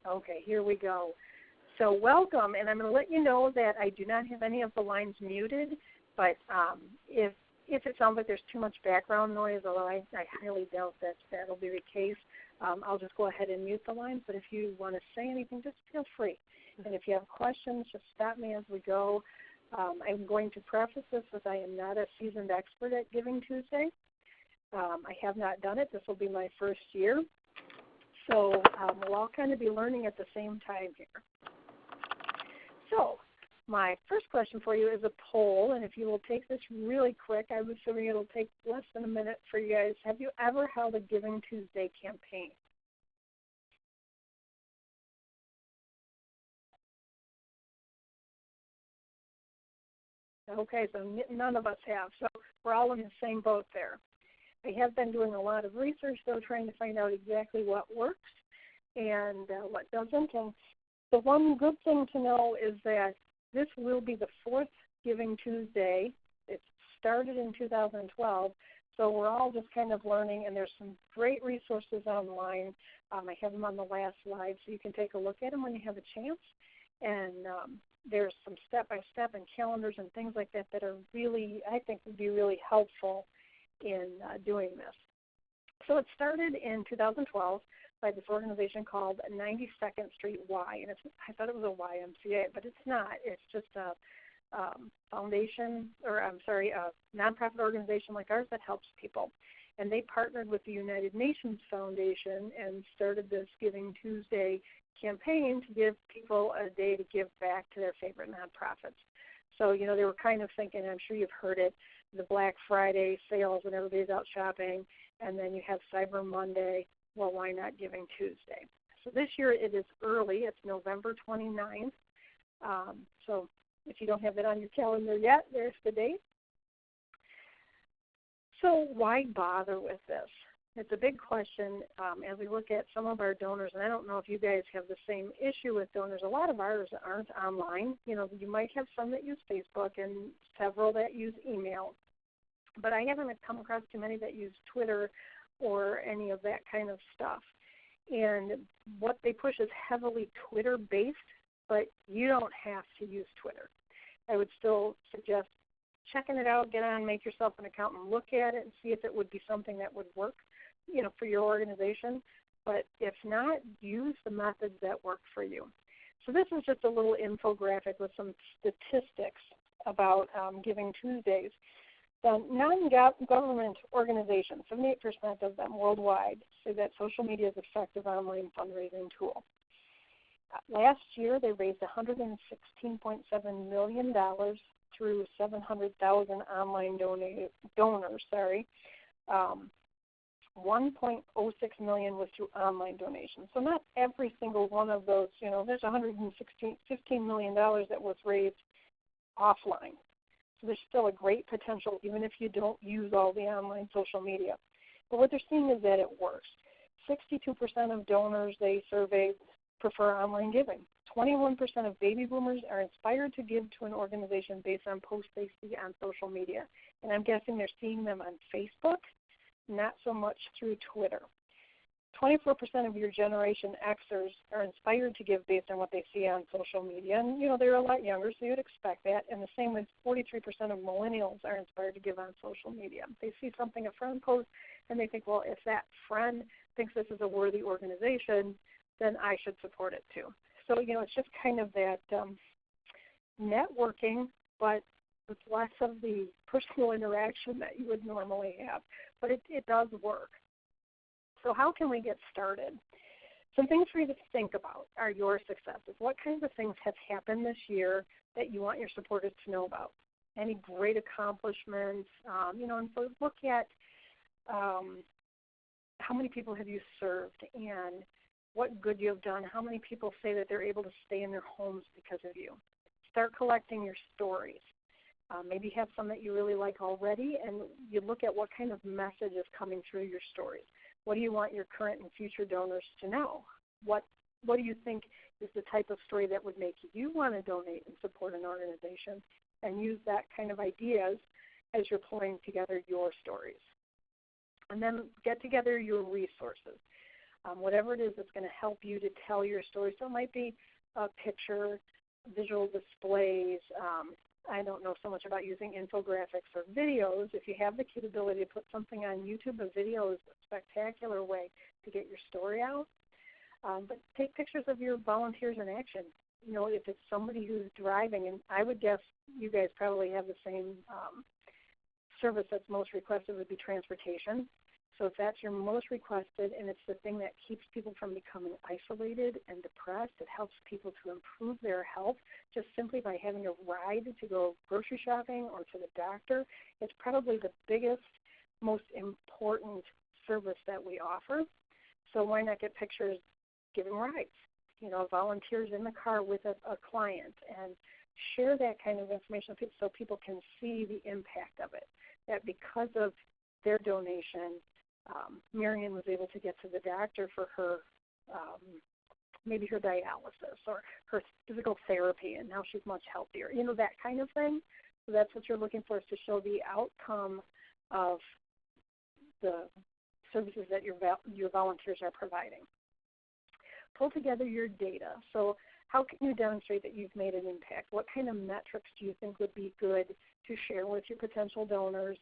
Okay, here we go. So welcome, and I'm going to let you know that I do not have any of the lines muted, but if it sounds like there's too much background noise, although I highly doubt that that'll be the case, I'll just go ahead and mute the lines. But if you want to say anything, just feel free. And if you have questions, just stop me as we go. I'm going to preface this with I am not a seasoned expert at Giving Tuesday. I have not done it. This will be my first year. So we'll all kind of be learning at the same time here. So my first question for you is a poll, and if you will take this really quick, I'm assuming it'll take less than a minute for you guys. Have you ever held a Giving Tuesday campaign? Okay, so none of us have, so we're all in the same boat there. I have been doing a lot of research, though, trying to find out exactly what works and what doesn't. And the one good thing to know is that this will be the fourth Giving Tuesday. It started in 2012, so we're all just kind of learning, and there's some great resources online. I have them on the last slide, so you can take a look at them when you have a chance. And there's some step-by-step and calendars and things like that that are really, I think, would be really helpful in doing this. So it started in 2012 by this organization called 92nd Street Y, and I thought it was a YMCA, but it's not. It's just a foundation, or a nonprofit organization like ours that helps people. And they partnered with the United Nations Foundation and started this Giving Tuesday campaign to give people a day to give back to their favorite nonprofits. So, you know, they were kind of thinking, I'm sure you've heard it, the Black Friday sales when everybody's out shopping, and then you have Cyber Monday. Well, why not Giving Tuesday? So this year it is early. It's November 29th. So if you don't have it on your calendar yet, there's the date. So why bother with this? It's a big question as we look at some of our donors, and I don't know if you guys have the same issue with donors. A lot of ours aren't online. You know, you might have some that use Facebook and several that use email, but I haven't come across too many that use Twitter or any of that kind of stuff. And what they push is heavily Twitter-based, but you don't have to use Twitter. I would still suggest checking it out, get on, make yourself an account and look at it and see if it would be something that would work, you know, for your organization. But if not, use the methods that work for you. So this is just a little infographic with some statistics about Giving Tuesdays. The non-government organizations, 78% of them worldwide, say that social media is an effective online fundraising tool. Last year, they raised $116.7 million through 700,000 online donors. 1.06 million was through online donations. So not every single one of those, you know, there's $15 million that was raised offline. So there's still a great potential even if you don't use all the online social media. But what they're seeing is that it works. 62% of donors they surveyed prefer online giving. 21% of baby boomers are inspired to give to an organization based on posts they see on social media. And I'm guessing they're seeing them on Facebook, not so much through Twitter. 24% of your Generation Xers are inspired to give based on what they see on social media. And, you know, they're a lot younger, so you'd expect that. And the same with 43% of millennials are inspired to give on social media. They see something a friend posts, and they think, well, if that friend thinks this is a worthy organization, then I should support it too. So, you know, it's just kind of that networking, but with less of the personal interaction that you would normally have. But it does work. So how can we get started? Some things for you to think about are your successes. What kinds of things have happened this year that you want your supporters to know about? Any great accomplishments? You know, and so look at how many people have you served and what good you have done. How many people say that they're able to stay in their homes because of you? Start collecting your stories. Maybe you have some that you really like already, and you look at what kind of message is coming through your stories. What do you want your current and future donors to know? What do you think is the type of story that would make you want to donate and support an organization? And use that kind of ideas as you're pulling together your stories. And then get together your resources. whatever it is that's going to help you to tell your story. So it might be a picture, visual displays. I don't know so much about using infographics or videos. If you have the capability to put something on YouTube, a video is a spectacular way to get your story out. But take pictures of your volunteers in action. You know, if it's somebody who's driving, and I would guess you guys probably have the same service that's most requested would be transportation. So if that's your most requested and it's the thing that keeps people from becoming isolated and depressed, it helps people to improve their health just simply by having a ride to go grocery shopping or to the doctor. It's probably the biggest, most important service that we offer. So why not get pictures giving rides? You know, volunteers in the car with a client, and share that kind of information so people can see the impact of it. That because of their donation, Marion was able to get to the doctor for her, maybe her dialysis or her physical therapy, and now she's much healthier. You know, that kind of thing. So that's what you're looking for, is to show the outcome of the services that your volunteers are providing. Pull together your data. So how can you demonstrate that you've made an impact? What kind of metrics do you think would be good to share with your potential donors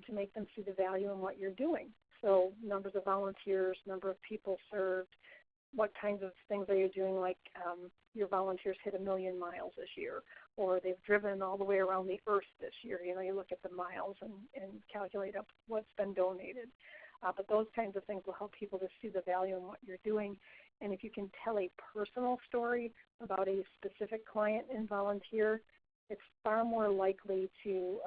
to make them see the value in what you're doing? So numbers of volunteers, number of people served, what kinds of things are you doing, like your volunteers hit 1 million miles this year, or they've driven all the way around the earth this year. You know, you look at the miles and calculate up what's been donated. But those kinds of things will help people to see the value in what you're doing. And if you can tell a personal story about a specific client and volunteer, it's far more likely to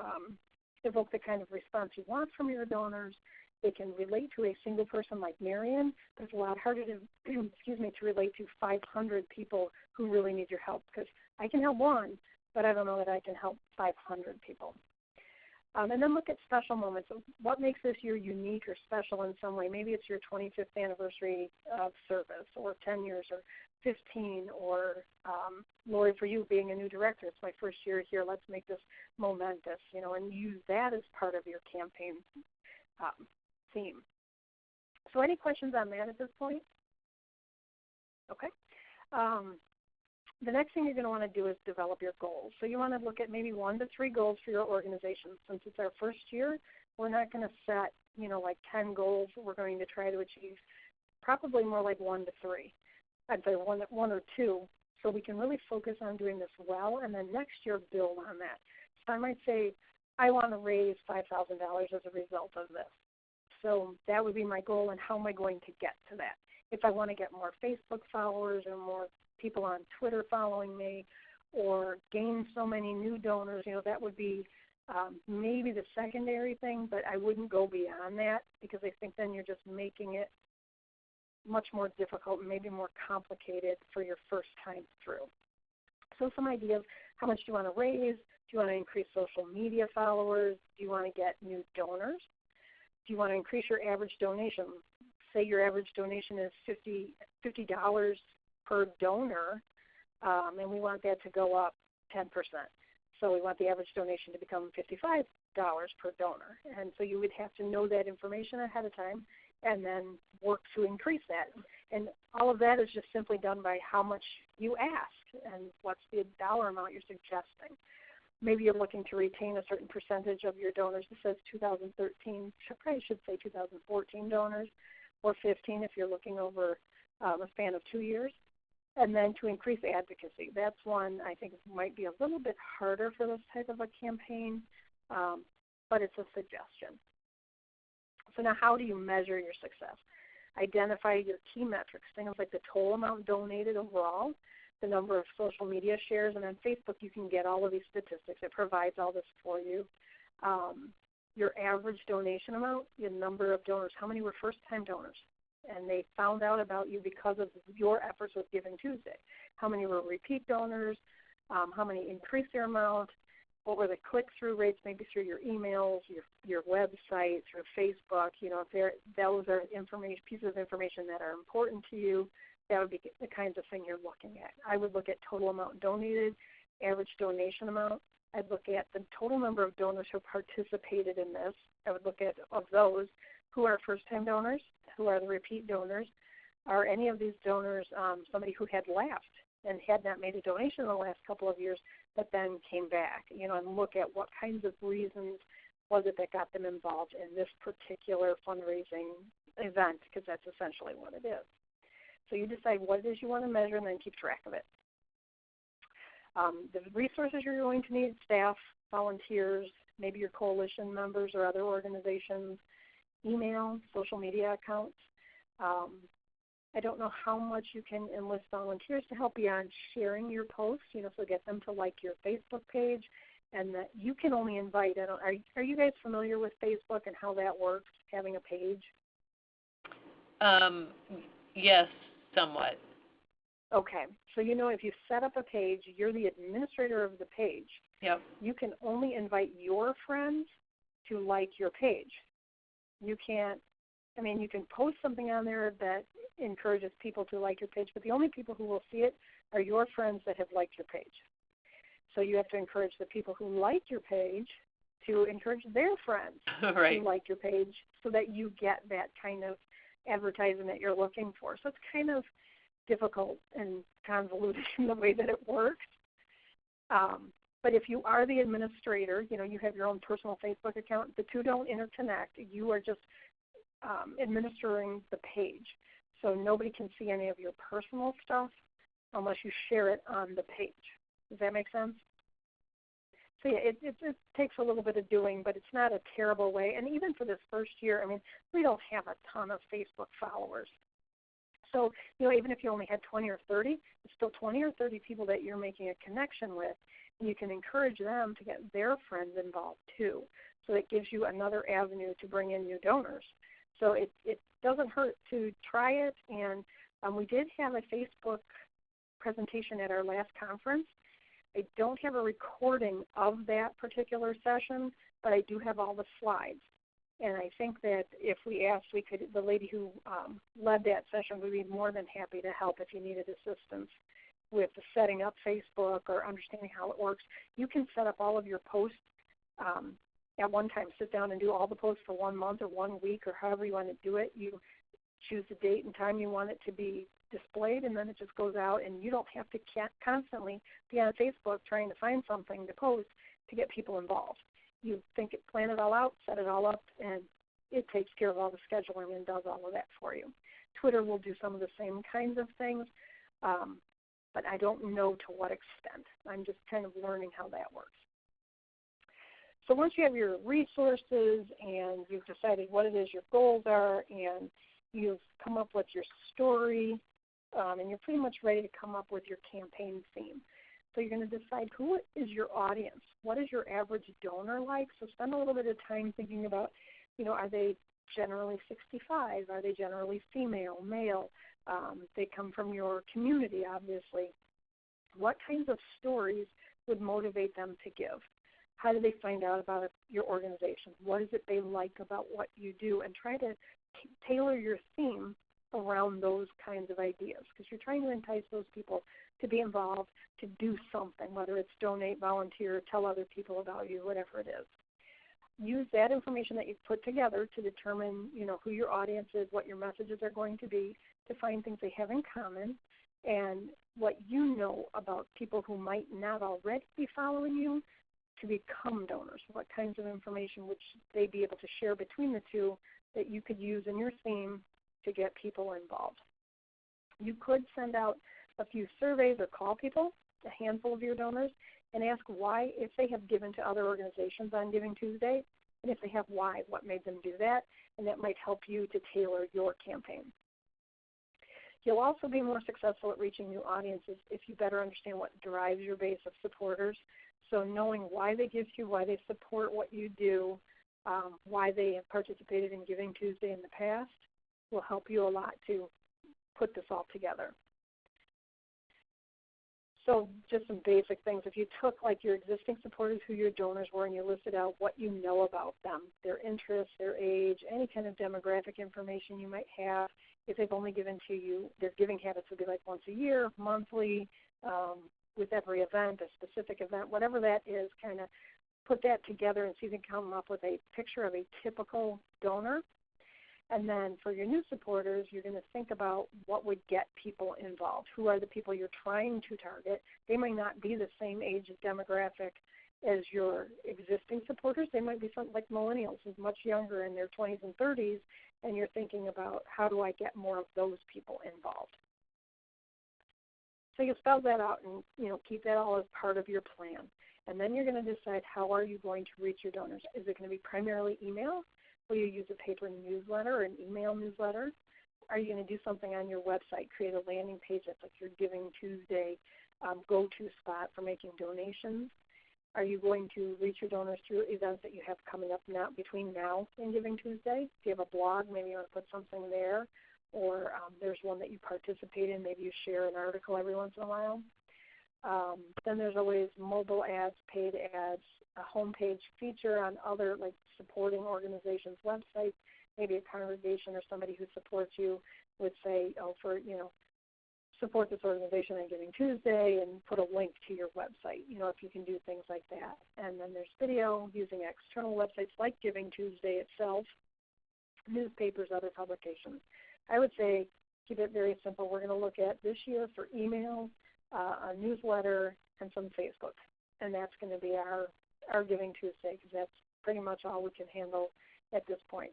evoke the kind of response you want from your donors. They can relate to a single person like Marion, but it's a lot harder to, to relate to 500 people who really need your help, because I can help one, but I don't know that I can help 500 people. And then look at special moments. What makes this year unique or special in some way? Maybe it's your 25th anniversary of service, or 10 years, or 15, or Lori, for you being a new director, it's my first year here, let's make this momentous, you know, and use that as part of your campaign theme. So any questions on that at this point? Okay. The next thing you're going to want to do is develop your goals. So you want to look at maybe 1 to 3 goals for your organization. Since it's our first year, we're not going to set, you know, like 10 goals we're going to try to achieve. Probably more like 1 to 3. I'd say one or 2, so we can really focus on doing this well, and then next year build on that. So I might say, I want to raise $5,000 as a result of this. So that would be my goal, and how am I going to get to that? If I want to get more Facebook followers or more people on Twitter following me, or gain so many new donors, you know, that would be maybe the secondary thing, but I wouldn't go beyond that, because I think then you're just making it much more difficult and maybe more complicated for your first time through. So some idea of how much do you want to raise? Do you want to increase social media followers? Do you want to get new donors? Do you want to increase your average donation? Say your average donation is $50 per donor, and we want that to go up 10%. So we want the average donation to become $55 per donor. And so you would have to know that information ahead of time and then work to increase that. And all of that is just simply done by how much you ask and what's the dollar amount you're suggesting. Maybe you're looking to retain a certain percentage of your donors. It says 2013, probably should say 2014 donors, or 15 if you're looking over a span of 2 years. And then to increase advocacy. That's one I think might be a little bit harder for this type of a campaign, but it's a suggestion. So now how do you measure your success? Identify your key metrics, things like the total amount donated overall, the number of social media shares, and on Facebook you can get all of these statistics. It provides all this for you. Your average donation amount, the number of donors, how many were first-time donors? And they found out about you because of your efforts with Giving Tuesday. How many were repeat donors? How many increased their amount? What were the click-through rates, maybe through your emails, your website, through Facebook? You know, if those are pieces of information that are important to you, that would be the kinds of thing you're looking at. I would look at total amount donated, average donation amount. I'd look at the total number of donors who participated in this. I would look at, of those, who are first-time donors, who are the repeat donors, are any of these donors somebody who had left and had not made a donation in the last couple of years, but then came back, and look at what kinds of reasons was it that got them involved in this particular fundraising event, because that's essentially what it is. So you decide what it is you want to measure and then keep track of it. The resources you're going to need: staff, volunteers, maybe your coalition members or other organizations, email, social media accounts. I don't know how much you can enlist volunteers to help beyond sharing your posts, so get them to like your Facebook page, and that you can only invite. Are you guys familiar with Facebook and how that works, having a page? Yes, somewhat. Okay, so if you set up a page, you're the administrator of the page. Yep. You can only invite your friends to like your page. You can't, you can post something on there that encourages people to like your page, but the only people who will see it are your friends that have liked your page. So you have to encourage the people who like your page to encourage their friends right. to like your page, so that you get that kind of advertising that you're looking for. So it's kind of difficult and convoluted in the way that it works. But if you are the administrator, you have your own personal Facebook account. The two don't interconnect. You are just administering the page. So nobody can see any of your personal stuff unless you share it on the page. Does that make sense? So yeah, it takes a little bit of doing, but it's not a terrible way. And even for this first year, we don't have a ton of Facebook followers. So, even if you only had 20 or 30, it's still 20 or 30 people that you're making a connection with. And you can encourage them to get their friends involved too. So it gives you another avenue to bring in new donors. So it doesn't hurt to try it. And we did have a Facebook presentation at our last conference. I don't have a recording of that particular session, but I do have all the slides. And I think that if we asked, the lady who led that session would be more than happy to help if you needed assistance with setting up Facebook or understanding how it works. You can set up all of your posts at one time, sit down and do all the posts for 1 month or 1 week or however you want to do it. You choose the date and time you want it to be displayed, and then it just goes out, and you don't have to constantly be on Facebook trying to find something to post to get people involved. You plan it all out, set it all up, and it takes care of all the scheduling and does all of that for you. Twitter will do some of the same kinds of things, but I don't know to what extent. I'm just kind of learning how that works. So once you have your resources and you've decided what it is your goals are, and you've come up with your story, and you're pretty much ready to come up with your campaign theme. So you're going to decide who is your audience. What is your average donor like? So spend a little bit of time thinking about, are they generally 65? Are they generally female, male? They come from your community, obviously. What kinds of stories would motivate them to give? How do they find out about your organization? What is it they like about what you do? And try to tailor your theme around those kinds of ideas, because you're trying to entice those people to be involved, to do something, whether it's donate, volunteer, tell other people about you, whatever it is. Use that information that you've put together to determine, who your audience is, what your messages are going to be, to find things they have in common, and what you know about people who might not already be following you to become donors. What kinds of information would they be able to share between the two that you could use in your theme to get people involved? You could send out a few surveys or call people, a handful of your donors, and ask why, if they have given to other organizations on Giving Tuesday, and if they have, why, what made them do that, and that might help you to tailor your campaign. You'll also be more successful at reaching new audiences if you better understand what drives your base of supporters. So knowing why they give to you, why they support what you do, why they have participated in Giving Tuesday in the past will help you a lot to put this all together. So just some basic things. If you took your existing supporters, who your donors were, and you listed out what you know about them, their interests, their age, any kind of demographic information you might have. If they've only given to you, their giving habits would be once a year, monthly, with every event, a specific event, whatever that is, kind of put that together and see if you can come up with a picture of a typical donor. And then for your new supporters, you're going to think about what would get people involved. Who are the people you're trying to target? They might not be the same age demographic as your existing supporters. They might be something like millennials, who's much younger in their 20s and 30s, and you're thinking about how do I get more of those people involved. So you spell that out and keep that all as part of your plan. And then you're going to decide how are you going to reach your donors. Is it going to be primarily email? Will you use a paper newsletter or an email newsletter? Are you going to do something on your website, create a landing page that's like your Giving Tuesday go-to spot for making donations? Are you going to reach your donors through events that you have coming up now between now and Giving Tuesday? If you have a blog, maybe you want to put something there, or there's one that you participate in, maybe you share an article every once in a while. Then there's always mobile ads, paid ads, a homepage feature on other like supporting organizations' websites. Maybe a congregation or somebody who supports you would say, support this organization on Giving Tuesday and put a link to your website, if you can do things like that. And then there's video using external websites like Giving Tuesday itself, newspapers, other publications. I would say keep it very simple. We're going to look at this year for email, a newsletter, and some Facebook. And that's going to be our Giving Tuesday because that's pretty much all we can handle at this point.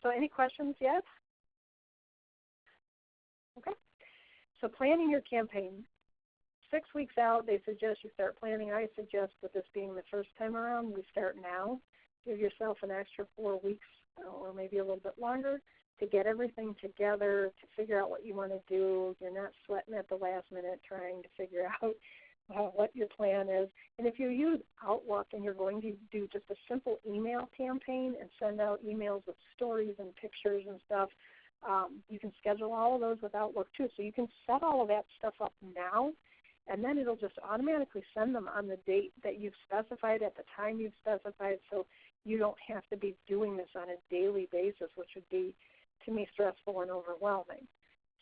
So any questions yet? Okay. So planning your campaign. 6 weeks out, they suggest you start planning. I suggest with this being the first time around, we start now. Give yourself an extra 4 weeks or maybe a little bit longer to get everything together, to figure out what you want to do. You're not sweating at the last minute trying to figure out what your plan is. And if you use Outlook and you're going to do just a simple email campaign and send out emails with stories and pictures and stuff, you can schedule all of those with Outlook too. So you can set all of that stuff up now, and then it'll just automatically send them on the date that you've specified at the time you've specified, so you don't have to be doing this on a daily basis, which would be, to me, stressful and overwhelming.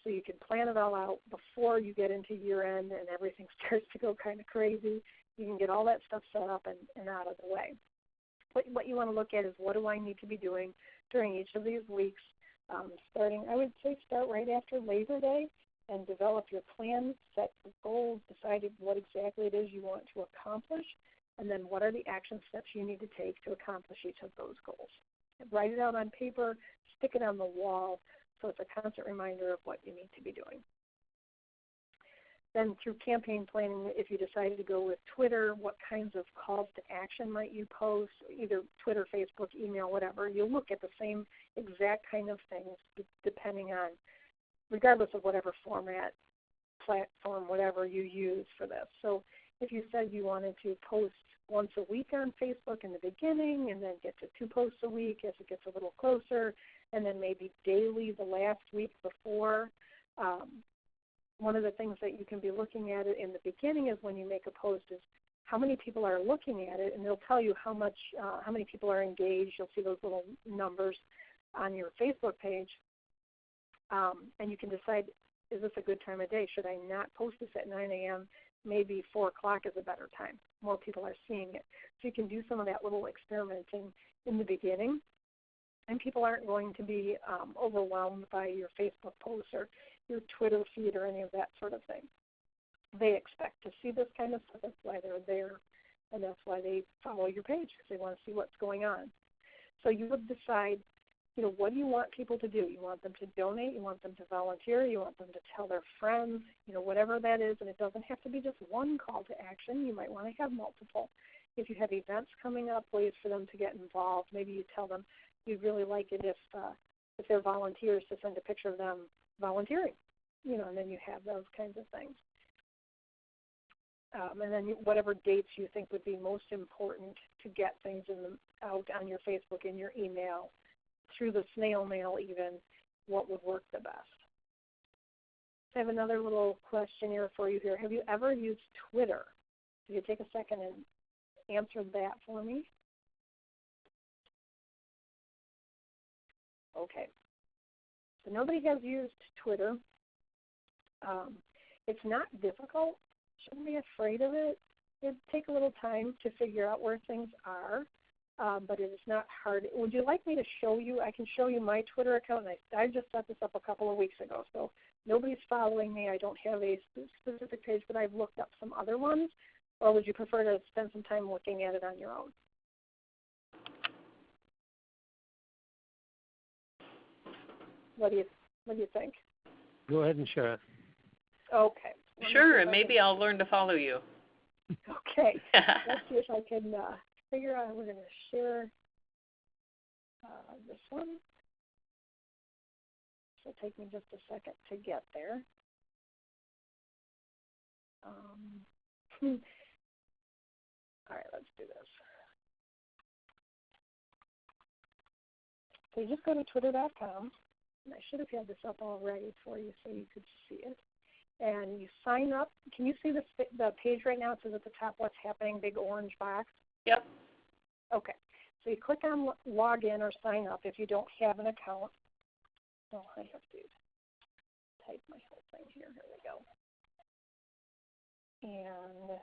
So you can plan it all out before you get into year end and everything starts to go kind of crazy. You can get all that stuff set up and out of the way. What you want to look at is what do I need to be doing during each of these weeks, I would say start right after Labor Day and develop your plan, set your goals, decide what exactly it is you want to accomplish, and then what are the action steps you need to take to accomplish each of those goals. Write it out on paper, stick it on the wall, so it's a constant reminder of what you need to be doing. Then through campaign planning, if you decided to go with Twitter, what kinds of calls to action might you post, either Twitter, Facebook, email, whatever. You'll look at the same exact kind of things depending on, regardless of whatever format, platform, whatever you use for this. So if you said you wanted to post once a week on Facebook in the beginning and then get to 2 posts a week as it gets a little closer, and then maybe daily the last week before, one of the things that you can be looking at it in the beginning is when you make a post is how many people are looking at it, and they'll tell you how many people are engaged. You'll see those little numbers on your Facebook page, and you can decide, is this a good time of day? Should I not post this at 9 a.m.? Maybe 4 o'clock is a better time. More people are seeing it. So you can do some of that little experimenting in the beginning, and people aren't going to be overwhelmed by your Facebook posts or your Twitter feed or any of that sort of thing. They expect to see this kind of stuff. That's why they're there, and that's why they follow your page, because they want to see what's going on. So you would decide, what do you want people to do? You want them to donate, you want them to volunteer, you want them to tell their friends, whatever that is, and it doesn't have to be just one call to action. You might want to have multiple. If you have events coming up, ways for them to get involved, maybe you tell them you'd really like it if they're volunteers to send a picture of them volunteering, and then you have those kinds of things. And then whatever dates you think would be most important to get things out on your Facebook and your email, through the snail mail even, what would work the best. I have another little questionnaire for you here. Have you ever used Twitter? Could you take a second and answer that for me? Okay. So nobody has used Twitter. It's not difficult. Shouldn't be afraid of it. It'd take a little time to figure out where things are. but it is not hard. Would you like me to show you? I can show you my Twitter account. And I just set this up a couple of weeks ago, so nobody's following me. I don't have a specific page, but I've looked up some other ones. Or would you prefer to spend some time looking at it on your own? What do you think? Go ahead and share it. Okay. Sure, and maybe I'll learn to follow you. Okay. Let's see if I can figure out. We're going to share this one. So it'll take me just a second to get there. All right, let's do this. So you just go to twitter.com, and I should have had this up already for you so you could see it. And you sign up. Can you see the page right now? It says at the top, what's happening, big orange box. Yep. Okay. So you click on log in or sign up if you don't have an account. Oh, I have to type my whole thing here. Here we go. And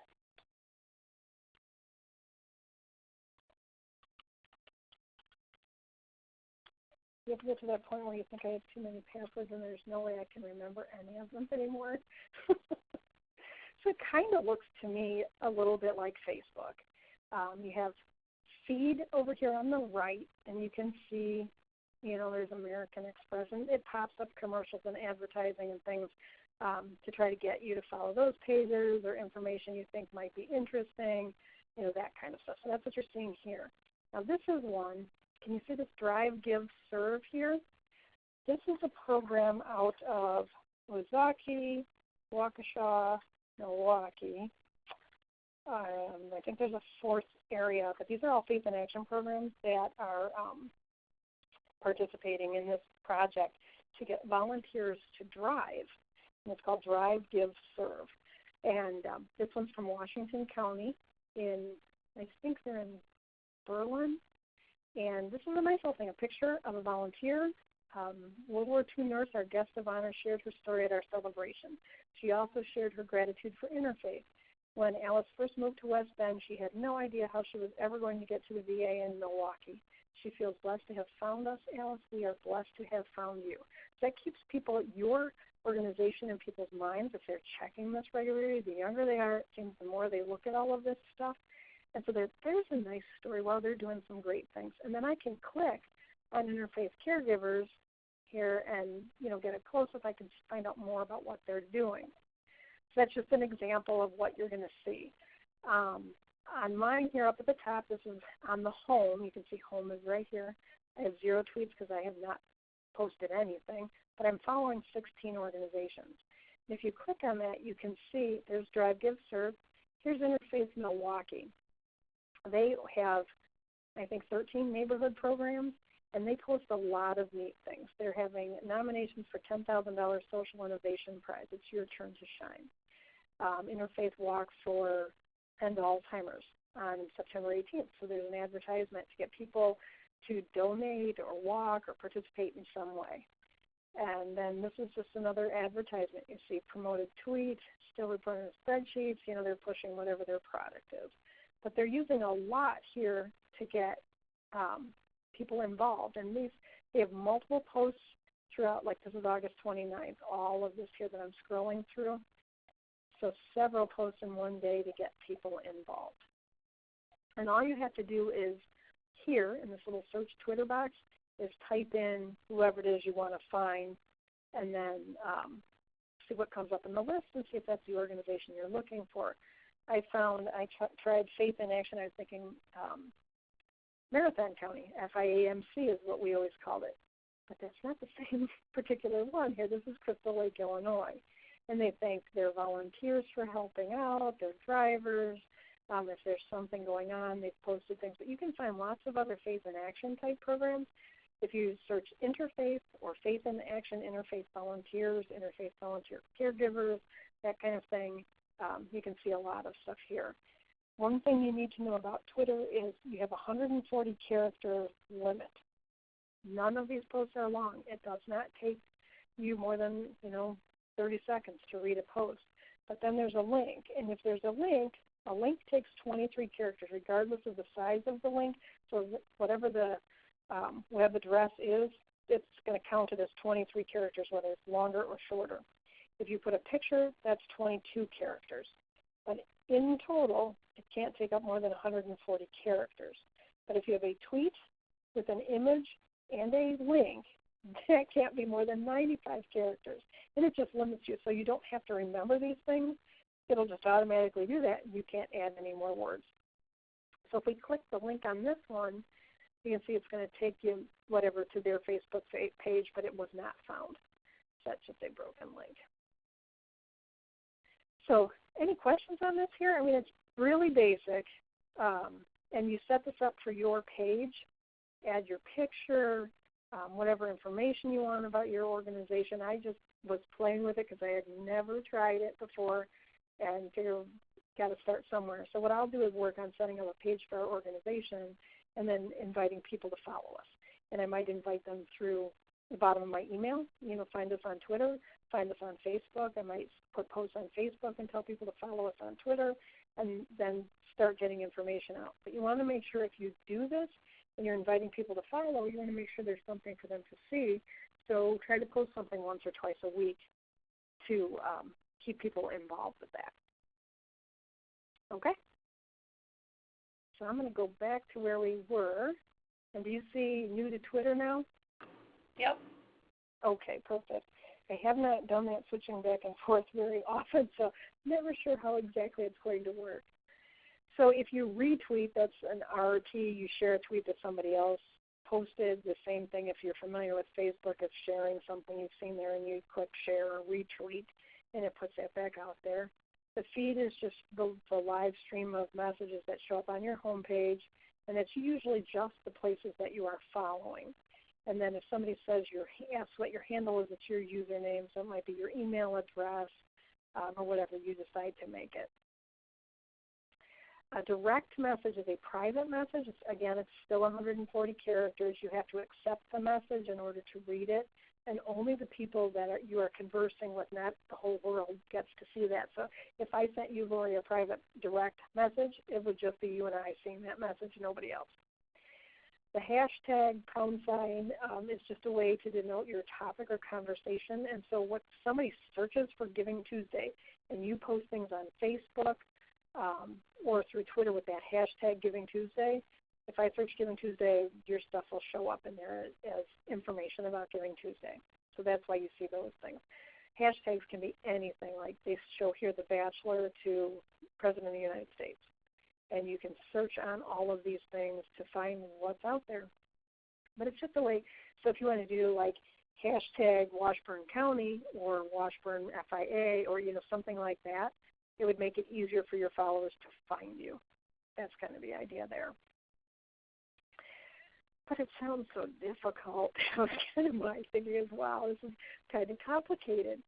you have to get to that point where you think I have too many passwords and there's no way I can remember any of them anymore. So it kind of looks to me a little bit like Facebook. You have feed over here on the right, and you can see, there's American Express, and it pops up commercials and advertising and things to try to get you to follow those pages or information you think might be interesting, that kind of stuff. So that's what you're seeing here. Now this is one. Can you see this Drive, Give, Serve here? This is a program out of Ozaukee, Waukesha, Milwaukee. I think there's a fourth area, but these are all faith in action programs that are participating in this project to get volunteers to drive. And it's called Drive, Give, Serve. And this one's from Washington County I think they're in Berlin. And this is a nice little thing, a picture of a volunteer. World War II nurse, our guest of honor, shared her story at our celebration. She also shared her gratitude for Interfaith. When Alice first moved to West Bend, she had no idea how she was ever going to get to the VA in Milwaukee. She feels blessed to have found us, Alice. We are blessed to have found you. So that keeps your organization in people's minds if they're checking this regularly. The younger they are, it seems the more they look at all of this stuff. And so there's a nice story while they're doing some great things. And then I can click on Interfaith Caregivers here and, get a close-up. I can find out more about what they're doing. So that's just an example of what you're going to see. On mine here up at the top, this is on the home. You can see home is right here. I have 0 tweets because I have not posted anything, but I'm following 16 organizations. And if you click on that, you can see there's Drive, Give, Serve. Here's Interfaith Milwaukee. They have, I think, 13 neighborhood programs, and they post a lot of neat things. They're having nominations for $10,000 Social Innovation Prize. It's your turn to shine. Interfaith Walk for End Alzheimer's on September 18th. So there's an advertisement to get people to donate or walk or participate in some way. And then this is just another advertisement. You see promoted tweets, still reporting spreadsheets. They're pushing whatever their product is. But they're using a lot here to get people involved. And they have multiple posts throughout, like this is August 29th, all of this here that I'm scrolling through. So several posts in one day to get people involved. And all you have to do is here in this little search Twitter box is type in whoever it is you want to find and then see what comes up in the list and see if that's the organization you're looking for. I tried Faith in Action. I was thinking Marathon County, FIAMC is what we always called it. But that's not the same particular one here. This is Crystal Lake, Illinois. And they thank their volunteers for helping out, their drivers. If there's something going on, they've posted things. But you can find lots of other Faith in Action type programs. If you search Interfaith or Faith in Action, Interfaith Volunteers, Interfaith Volunteer Caregivers, that kind of thing, you can see a lot of stuff here. One thing you need to know about Twitter is you have a 140-character limit. None of these posts are long. It does not take you more than, 30 seconds to read a post. But then there's a link, and if there's a link, A link takes 23 characters, regardless of the size of the link. So whatever the web address is, it's going to count it as 23 characters, whether it's longer or shorter. If you put a picture, that's 22 characters. But in total, it can't take up more than 140 characters. But if you have a tweet with an image and a link, that can't be more than 95 characters. And it just limits you, so you don't have to remember these things. It'll just automatically do that. You can't add any more words. So if we click the link on this one, you can see it's going to take you whatever to their Facebook page, but it was not found. So that's just a broken link. So any questions on this here? I mean, it's really basic. And you set this up for your page. Add your picture, whatever information you want about your organization. I just was playing with it because I had never tried it before and figured got to start somewhere. So what I'll do is work on setting up a page for our organization and then inviting people to follow us. And I might invite them through the bottom of my email. Find us on Twitter, find us on Facebook. I might put posts on Facebook and tell people to follow us on Twitter and then start getting information out. But you want to make sure if you do this and you're inviting people to follow, you want to make sure there's something for them to see. So try to post something once or twice a week to keep people involved with that. Okay? So I'm going to go back to where we were. And do you see new to Twitter now? Yep. Okay, perfect. I have not done that switching back and forth very often, so I'm never sure how exactly it's going to work. So if you retweet, that's an RT. You share a tweet that somebody else posted. The same thing if you're familiar with Facebook, if sharing something you've seen there and you click share or retweet, and it puts that back out there. The feed is just the live stream of messages that show up on your homepage, and it's usually just the places that you are following. And then if somebody says asks what your handle is, it's your username, so it might be your email address or whatever you decide to make it. A direct message is a private message. Again, it's still 140 characters. You have to accept the message in order to read it, and only the people that you are conversing with, not the whole world, gets to see that. So if I sent you, Lori, a private direct message, it would just be you and I seeing that message, nobody else. The hashtag # is just a way to denote your topic or conversation. And so what somebody searches for Giving Tuesday, and you post things on Facebook or through Twitter with that hashtag Giving Tuesday, if I search Giving Tuesday, your stuff will show up in there as information about Giving Tuesday. So that's why you see those things. Hashtags can be anything, like they show here The Bachelor to President of the United States. And you can search on all of these things to find what's out there. But it's just a way. So if you want to do like hashtag Washburn County or Washburn FIA or something like that, it would make it easier for your followers to find you. That's kind of the idea there. But it sounds so difficult. That was kind of my thinking as well. This is kind of complicated.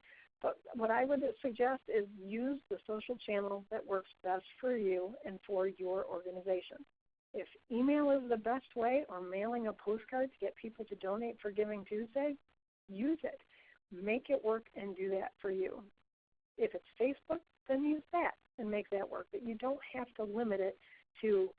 But what I would suggest is use the social channel that works best for you and for your organization. If email is the best way, or mailing a postcard to get people to donate for Giving Tuesday, use it. Make it work and do that for you. If it's Facebook, then use that and make that work. But you don't have to limit it to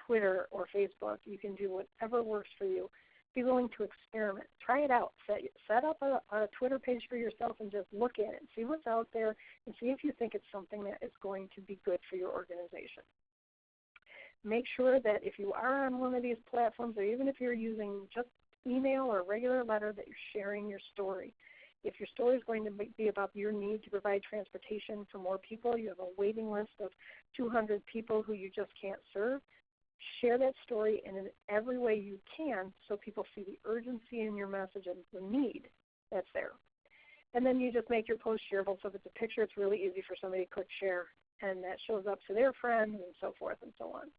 Twitter or Facebook. You can do whatever works for you. Be willing to experiment. Try it out. Set up a Twitter page for yourself and just look at it and see what's out there and see if you think it's something that is going to be good for your organization. Make sure that if you are on one of these platforms, or even if you're using just email or a regular letter, that you're sharing your story. If your story is going to be about your need to provide transportation for more people, you have a waiting list of 200 people who you just can't serve, share that story in every way you can so people see the urgency in your message and the need that's there. And then you just make your post shareable. So if it's a picture, it's really easy for somebody to click share, and that shows up to their friends and so forth and so on.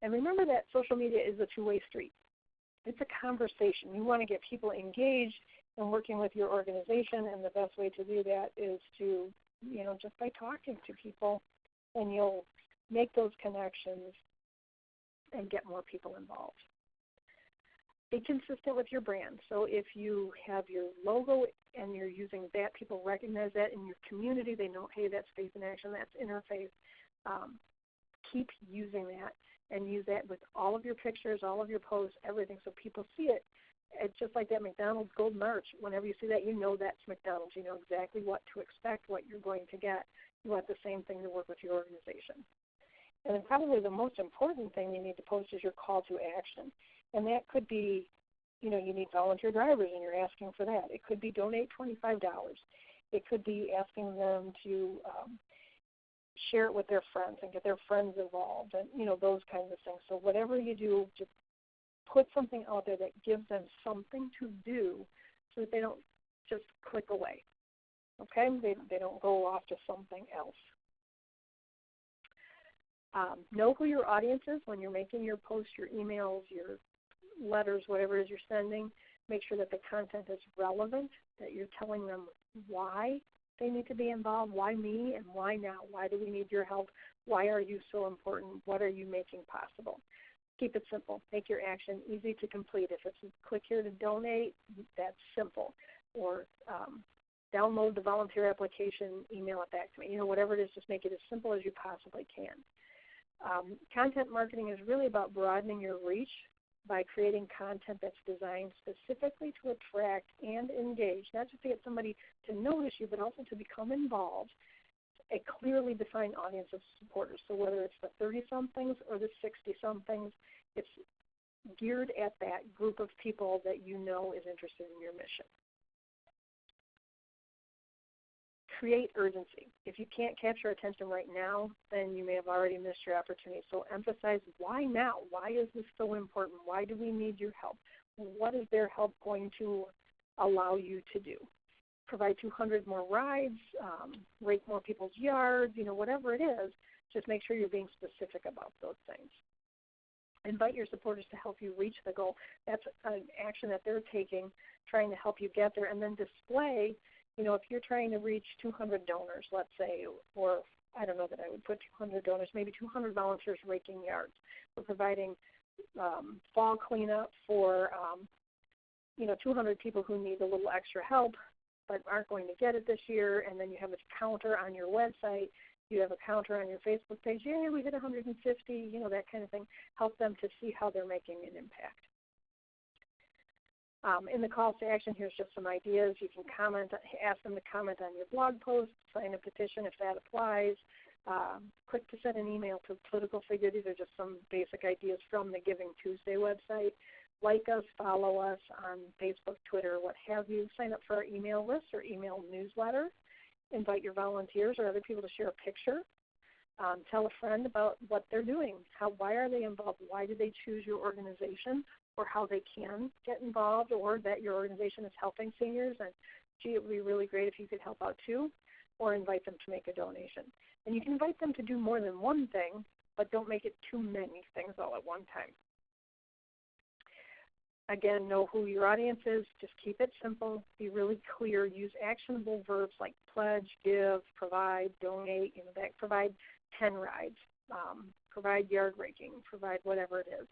And remember that social media is a two-way street. It's a conversation. You want to get people engaged in working with your organization, and the best way to do that is to, just by talking to people, and you'll make those connections and get more people involved. Be consistent with your brand. So if you have your logo and you're using that, people recognize that in your community. They know, hey, that's Faith in Action, that's Interfaith. keep using that and use that with all of your pictures, all of your posts, everything, so people see it. It's just like that McDonald's Golden Arch. Whenever you see that, you know that's McDonald's. You know exactly what to expect, what you're going to get. You want the same thing to work with your organization. And then probably the most important thing you need to post is your call to action. And that could be, you need volunteer drivers and you're asking for that. It could be donate $25. It could be asking them to share it with their friends and get their friends involved and, those kinds of things. So whatever you do, just put something out there that gives them something to do so that they don't just click away, okay? They don't go off to something else. Know who your audience is when you're making your posts, your emails, your letters, whatever it is you're sending. Make sure that the content is relevant, that you're telling them why they need to be involved, why me and why now, why do we need your help, why are you so important, what are you making possible. Keep it simple. Make your action easy to complete. If it's click here to donate, that's simple. Or download the volunteer application, email it back to me. Whatever it is, just make it as simple as you possibly can. Content marketing is really about broadening your reach by creating content that's designed specifically to attract and engage, not just to get somebody to notice you, but also to become involved, a clearly defined audience of supporters. So whether it's the 30-somethings or the 60-somethings, it's geared at that group of people that you know is interested in your mission. Create urgency. If you can't capture attention right now, then you may have already missed your opportunity. So emphasize why now? Why is this so important? Why do we need your help? What is their help going to allow you to do? Provide 200 more rides, rake more people's yards, whatever it is, just make sure you're being specific about those things. Invite your supporters to help you reach the goal. That's an action that they're taking, trying to help you get there, and then display, if you're trying to reach 200 donors, let's say, or I don't know that I would put 200 donors, maybe 200 volunteers raking yards. We're providing fall cleanup for, 200 people who need a little extra help but aren't going to get it this year, and then you have a counter on your website, you have a counter on your Facebook page, yay, we hit 150, that kind of thing. Help them to see how they're making an impact. In the calls to action, here's just some ideas. You can comment, ask them to comment on your blog post, sign a petition if that applies, click to send an email to a political figure. These are just some basic ideas from the Giving Tuesday website. Like us, follow us on Facebook, Twitter, what have you. Sign up for our email list or email newsletter. Invite your volunteers or other people to share a picture. Tell a friend about what they're doing. Why are they involved? Why did they choose your organization, or how they can get involved, or that your organization is helping seniors. And, gee, it would be really great if you could help out too, or invite them to make a donation. And you can invite them to do more than one thing, but don't make it too many things all at one time. Again, know who your audience is. Just keep it simple. Be really clear. Use actionable verbs like pledge, give, provide, donate. Provide 10 rides. Provide yard raking. Provide whatever it is.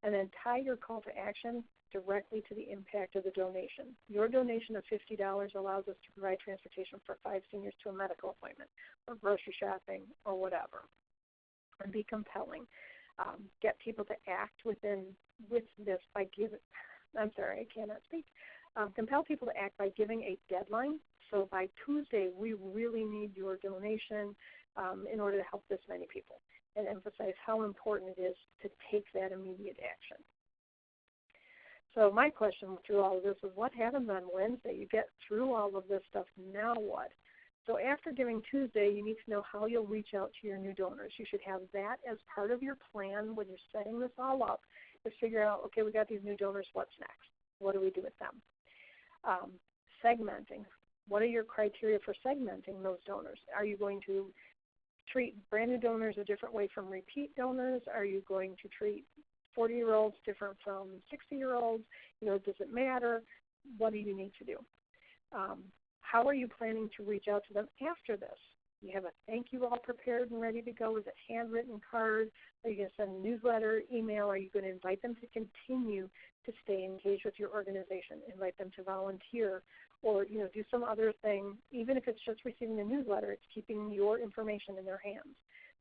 And then tie your call to action directly to the impact of the donation. Your donation of $50 allows us to provide transportation for 5 seniors to a medical appointment or grocery shopping or whatever. And be compelling. Get people to act with this by giving. I'm sorry, I cannot speak. Compel people to act by giving a deadline. So by Tuesday, we really need your donation in order to help this many people, and emphasize how important it is to take that immediate action. So my question through all of this is, what happens on Wednesday? You get through all of this stuff, now what? So after Giving Tuesday, you need to know how you'll reach out to your new donors. You should have that as part of your plan when you're setting this all up, is figure out, okay, we got these new donors, what's next? What do we do with them? Segmenting. What are your criteria for segmenting those donors? Are you going to treat brand new donors a different way from repeat donors? Are you going to treat 40-year-olds different from 60-year-olds? Does it matter? What do you need to do? How are you planning to reach out to them after this? You have a thank you all prepared and ready to go? Is it handwritten card? Are you going to send a newsletter, email? Are you going to invite them to continue to stay engaged with your organization? Invite them to volunteer, or do some other thing. Even if it's just receiving a newsletter, it's keeping your information in their hands.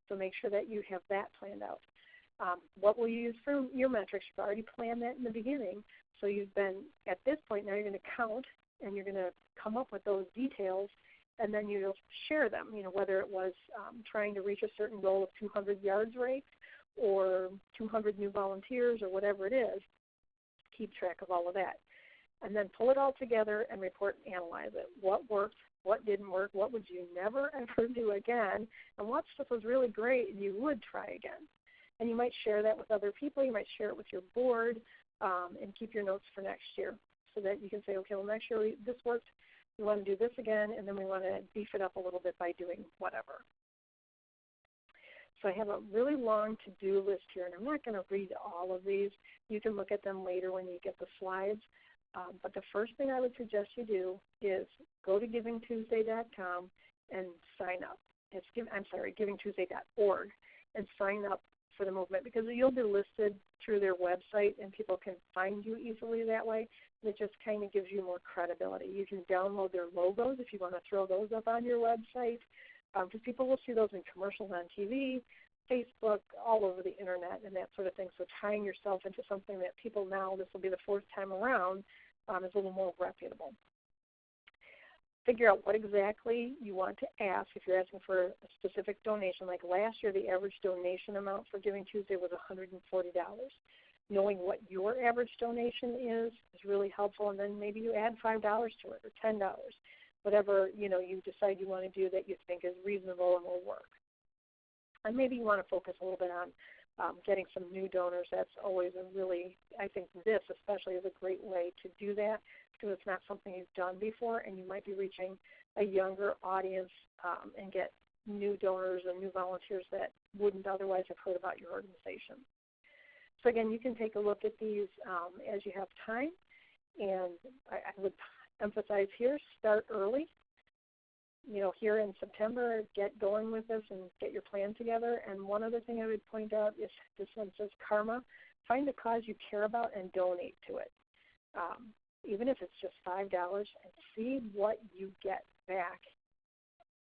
So make sure that you have that planned out. What will you use for your metrics? You've already planned that in the beginning. So you've been, at this point, now you're going to count and you're going to come up with those details, and then you'll share them, whether it was trying to reach a certain goal of 200 yards raked or 200 new volunteers or whatever it is. Keep track of all of that. And then pull it all together and report and analyze it. What worked? What didn't work? What would you never, ever do again? And what stuff was really great and you would try again? And you might share that with other people. You might share it with your board and keep your notes for next year so that you can say, okay, well, next year this worked. We want to do this again, and then we want to beef it up a little bit by doing whatever. So I have a really long to-do list here, and I'm not going to read all of these. You can look at them later when you get the slides. But the first thing I would suggest you do is go to GivingTuesday.com and sign up. It's GivingTuesday.org and sign up for the movement, because you'll be listed through their website and people can find you easily that way. And it just kind of gives you more credibility. You can download their logos if you want to throw those up on your website, because people will see those in commercials on TV, Facebook, all over the internet and that sort of thing. So tying yourself into something that people now, this will be the fourth time around, is a little more reputable. Figure out what exactly you want to ask. If you're asking for a specific donation, like last year, the average donation amount for Giving Tuesday was $140. Knowing what your average donation is really helpful, and then maybe you add $5 to it or $10, whatever you decide you want to do that you think is reasonable and will work. And maybe you want to focus a little bit on getting some new donors. That's always I think this especially is a great way to do that, because it's not something you've done before, and you might be reaching a younger audience and get new donors and new volunteers that wouldn't otherwise have heard about your organization. So again, you can take a look at these as you have time, and I would emphasize here, start early. Here in September, get going with this and get your plan together. And one other thing I would point out is this one says karma. Find a cause you care about and donate to it. Even if it's just $5, and see what you get back.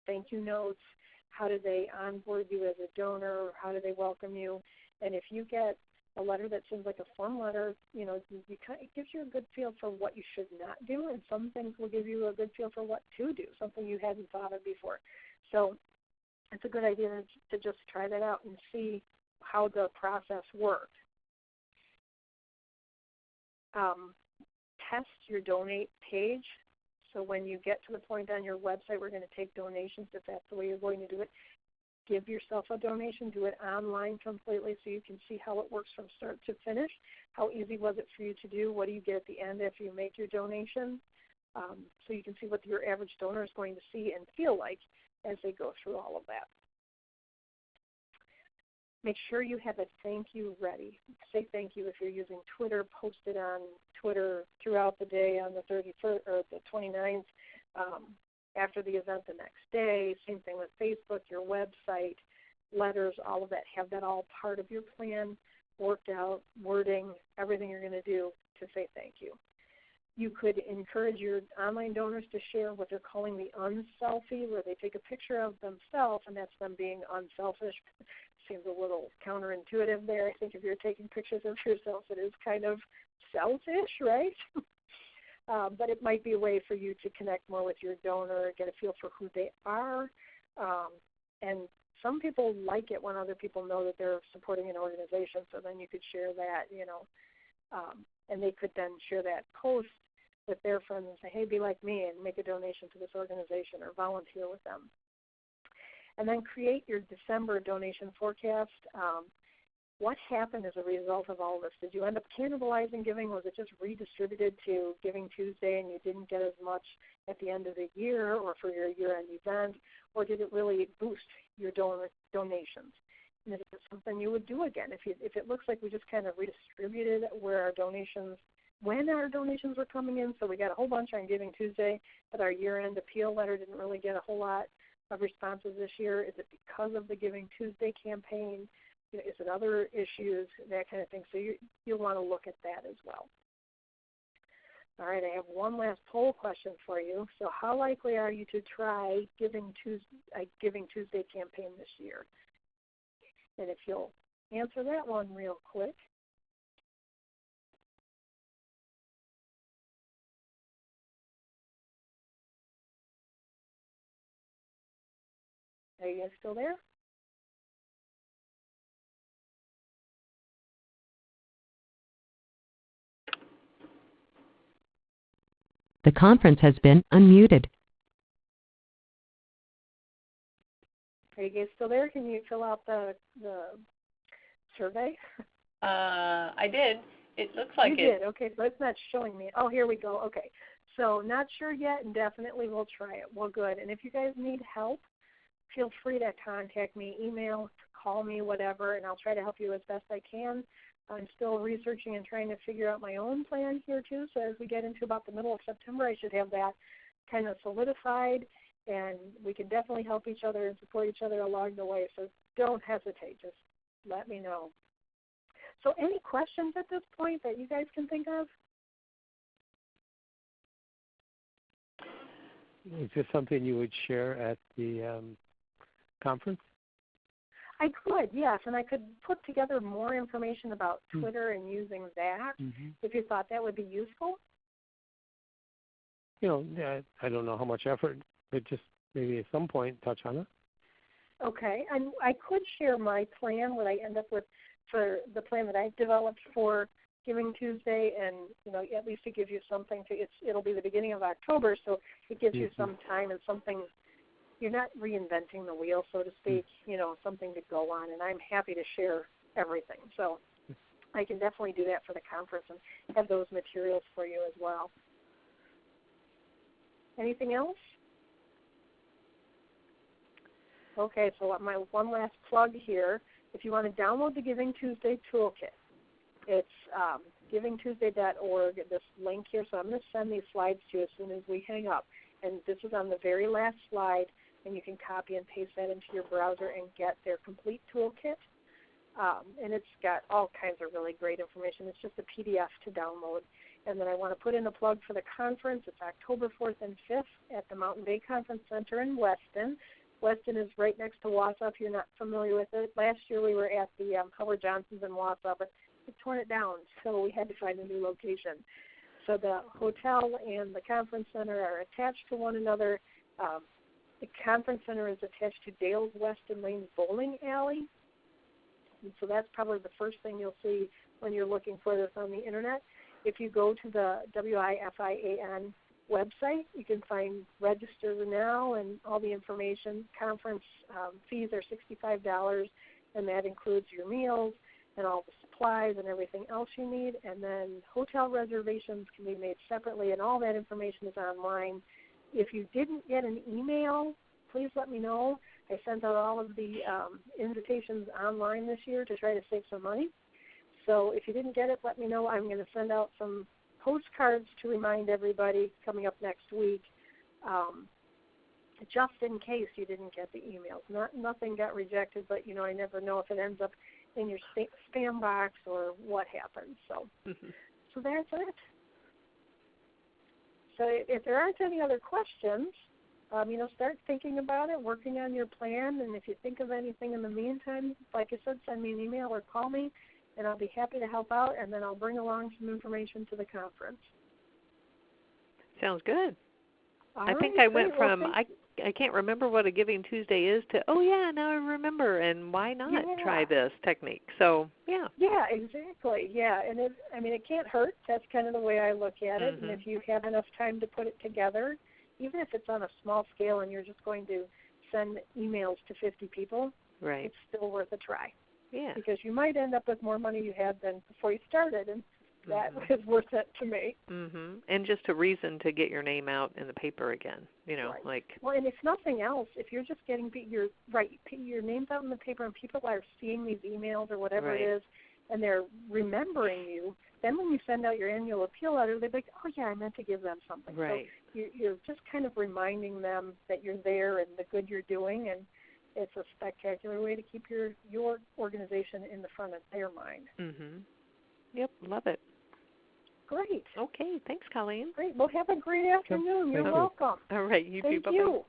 Thank you notes. How do they onboard you as a donor? How do they welcome you? And if you get a letter that seems like a form letter, it gives you a good feel for what you should not do, and some things will give you a good feel for what to do, something you hadn't thought of before. So it's a good idea to just try that out and see how the process works. Test your donate page. So when you get to the point on your website, we're going to take donations if that's the way you're going to do it. Give yourself a donation. Do it online completely so you can see how it works from start to finish. How easy was it for you to do? What do you get at the end after you make your donation? So you can see what your average donor is going to see and feel like as they go through all of that. Make sure you have a thank you ready. Say thank you if you're using Twitter. Post it on Twitter throughout the day on the 31st or the 29th. After the event the next day. Same thing with Facebook, your website, letters, all of that. Have that all part of your plan, worked out, wording, everything you're going to do to say thank you. You could encourage your online donors to share what they're calling the unselfie, where they take a picture of themselves, and that's them being unselfish. Seems a little counterintuitive there. I think if you're taking pictures of yourself, it is kind of selfish, right? But it might be a way for you to connect more with your donor, get a feel for who they are. And some people like it when other people know that they're supporting an organization, so then you could share that, and they could then share that post with their friends and say, hey, be like me and make a donation to this organization or volunteer with them. And then create your December donation forecast. What happened as a result of all this? Did you end up cannibalizing giving? Was it just redistributed to Giving Tuesday and you didn't get as much at the end of the year or for your year-end event? Or did it really boost your donations? And is it something you would do again? If it looks like we just kind of redistributed when our donations were coming in, so we got a whole bunch on Giving Tuesday, but our year-end appeal letter didn't really get a whole lot of responses this year. Is it because of the Giving Tuesday campaign? Is it other issues, that kind of thing? So you'll want to look at that as well. All right, I have one last poll question for you. So how likely are you to try Giving Tuesday campaign this year? And if you'll answer that one real quick. Are you guys still there? The conference has been unmuted. Are you guys still there? Can you fill out the survey? I did. It looks like You did. Okay, but it's not showing me. Oh, here we go. Okay. So not sure yet, and definitely we'll try it. Well, good. And if you guys need help, feel free to contact me, email, call me, whatever, and I'll try to help you as best I can. I'm still researching and trying to figure out my own plan here, too. So as we get into about the middle of September, I should have that kind of solidified, and we can definitely help each other and support each other along the way. So don't hesitate. Just let me know. So any questions at this point that you guys can think of? Is this something you would share at the conference? I could, yes, and I could put together more information about Twitter and using that if you thought that would be useful. You know, I don't know how much effort, but just maybe at some point touch on it. Okay, and I could share my plan, what I end up with for the plan that I've developed for Giving Tuesday, and at least it gives you something to. It'll be the beginning of October, so it gives you some time and something. You're not reinventing the wheel, so to speak. Something to go on, and I'm happy to share everything. So I can definitely do that for the conference and have those materials for you as well. Anything else? Okay, so my one last plug here. If you want to download the Giving Tuesday Toolkit, it's givingtuesday.org, this link here. So I'm going to send these slides to you as soon as we hang up. And this is on the very last slide, and you can copy and paste that into your browser and get their complete toolkit. And it's got all kinds of really great information. It's just a PDF to download. And then I want to put in a plug for the conference. It's October 4th and 5th at the Mountain Bay Conference Center in Weston. Weston is right next to Wausau, if you're not familiar with it. Last year we were at the Howard Johnson's in Wausau, but they torn it down, so we had to find a new location. So the hotel and the conference center are attached to one another. The conference center is attached to Dale's Weston Lanes Bowling Alley. And so that's probably the first thing you'll see when you're looking for this on the Internet. If you go to the WIFIAN website, you can find register now and all the information. Conference fees are $65, and that includes your meals and all the supplies and everything else you need. And then hotel reservations can be made separately, and all that information is online. If you didn't get an email, please let me know. I sent out all of the invitations online this year to try to save some money. So if you didn't get it, let me know. I'm going to send out some postcards to remind everybody coming up next week, just in case you didn't get the emails. Nothing got rejected, but, I never know if it ends up in your spam box or what happens. So, so that's it. So if there aren't any other questions, start thinking about it, working on your plan, and if you think of anything in the meantime, like I said, send me an email or call me, and I'll be happy to help out, and then I'll bring along some information to the conference. Sounds good. I think right, I went great. from I can't remember what a Giving Tuesday is to, oh, yeah, now I remember, and why not try this technique? So, yeah. Yeah, exactly. Yeah, and it can't hurt. That's kind of the way I look at it. And if you have enough time to put it together, even if it's on a small scale and you're just going to send emails to 50 people, right, it's still worth a try. Yeah. Because you might end up with more money you had than before you started, and that is worth it to me. And just a reason to get your name out in the paper again, right. Well, and if nothing else, if you're just getting your name's out in the paper and people are seeing these emails or whatever it is, and they're remembering you, then when you send out your annual appeal letter, they're like, oh, yeah, I meant to give them something. Right. So you're just kind of reminding them that you're there and the good you're doing, and it's a spectacular way to keep your organization in the front of their mind. Yep, love it. Great. Okay, thanks, Colleen. Great. Well, have a great afternoon. You're welcome. All right, you too. Thank Bye-bye. you.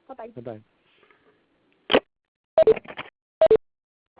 Bye-bye. Bye-bye.